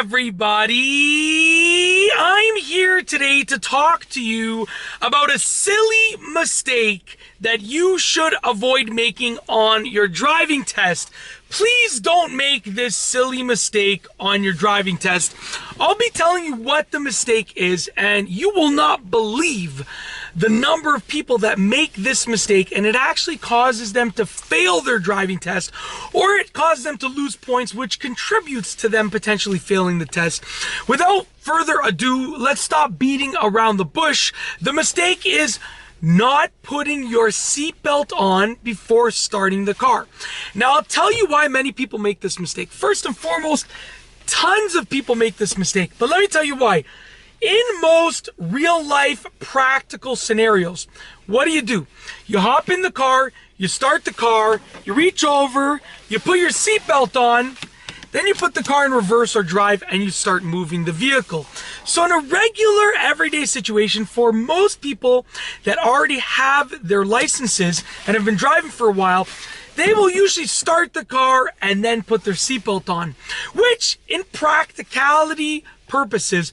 everybody! I'm here today to talk to you about a silly mistake that you should avoid making on your driving test. Please don't make this silly mistake on your driving test. I'll be telling you what the mistake is, and you will not believe the number of people that make this mistake, and it actually causes them to fail their driving test, or it causes them to lose points, which contributes to them potentially failing the test. Without further ado, let's stop beating around the bush. The mistake is not putting your seatbelt on before starting the car. Now, I'll tell you why many people make this mistake. First and foremost, tons of people make this mistake, but let me tell you why. In most real life practical scenarios, what do? You hop in the car, you start the car, you reach over, you put your seatbelt on, then you put the car in reverse or drive and you start moving the vehicle. So in a regular everyday situation, for most people that already have their licenses and have been driving for a while, they will usually start the car and then put their seatbelt on, which in practicality purposes,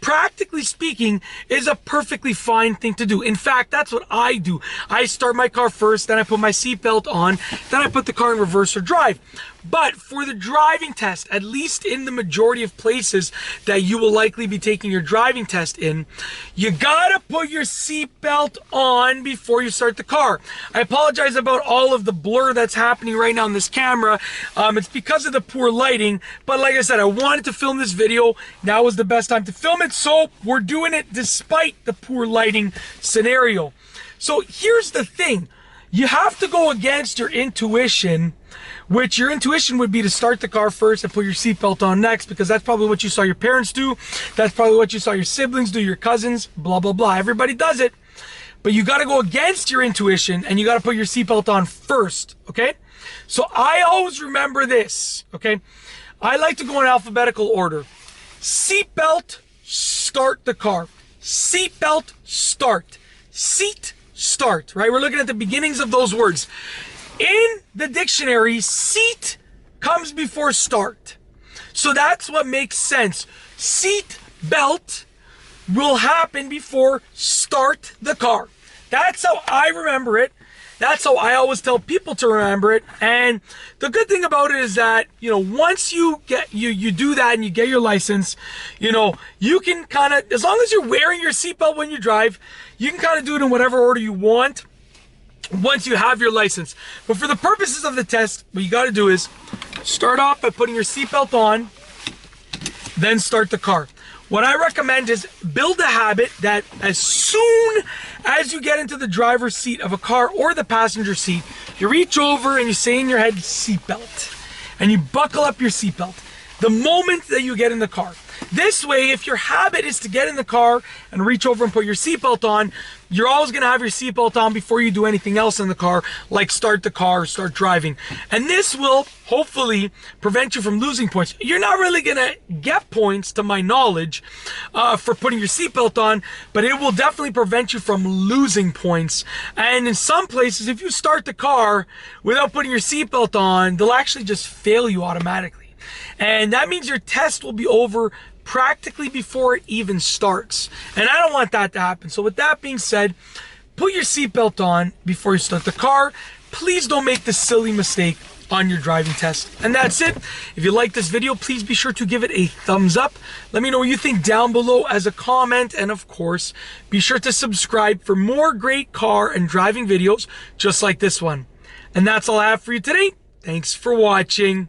practically speaking, is a perfectly fine thing to do. In fact, that's what I do. I start my car first, then I put my seatbelt on, then I put the car in reverse or drive. But for the driving test, at least in the majority of places that you will likely be taking your driving test in, you gotta put your seatbelt on before you start the car. I apologize about all of the blur that's happening right now on this camera. It's because of the poor lighting, but like I said, I wanted to film this video. Now was the best time to film it, so we're doing it despite the poor lighting scenario. So here's the thing. You have to go against your intuition, which your intuition would be to start the car first and put your seatbelt on next, because that's probably what you saw your parents do. That's probably what you saw your siblings do, your cousins, blah, blah, blah. Everybody does it. But you got to go against your intuition and you got to put your seatbelt on first, okay? So I always remember this, okay? I like to go in alphabetical order. Seatbelt, start the car. Seatbelt, start. Seat, start, right? We're looking at the beginnings of those words. In the dictionary, seat comes before start. So that's what makes sense. Seat belt will happen before start the car. That's how I remember it. That's how I always tell people to remember it. And the good thing about it is that, once you get, you do that and you get your license, you can kind of, as long as you're wearing your seatbelt when you drive, you can kind of do it in whatever order you want once you have your license. But for the purposes of the test, what you got to do is start off by putting your seatbelt on, then start the car. What I recommend is build a habit that as soon as you get into the driver's seat of a car or the passenger seat, you reach over and you say in your head, seatbelt, and you buckle up your seatbelt the moment that you get in the car. This way, if your habit is to get in the car and reach over and put your seatbelt on, you're always going to have your seatbelt on before you do anything else in the car, like start the car or start driving. And this will hopefully prevent you from losing points. You're not really going to get points, to my knowledge, for putting your seatbelt on, but it will definitely prevent you from losing points. And in some places, if you start the car without putting your seatbelt on, they'll actually just fail you automatically. And that means your test will be over practically before it even starts. And I don't want that to happen. So with that being said, put your seatbelt on before you start the car. Please don't make this silly mistake on your driving test. And that's it. If you like this video, please be sure to give it a thumbs up. Let me know what you think down below as a comment. And of course, be sure to subscribe for more great car and driving videos just like this one. And that's all I have for you today. Thanks for watching.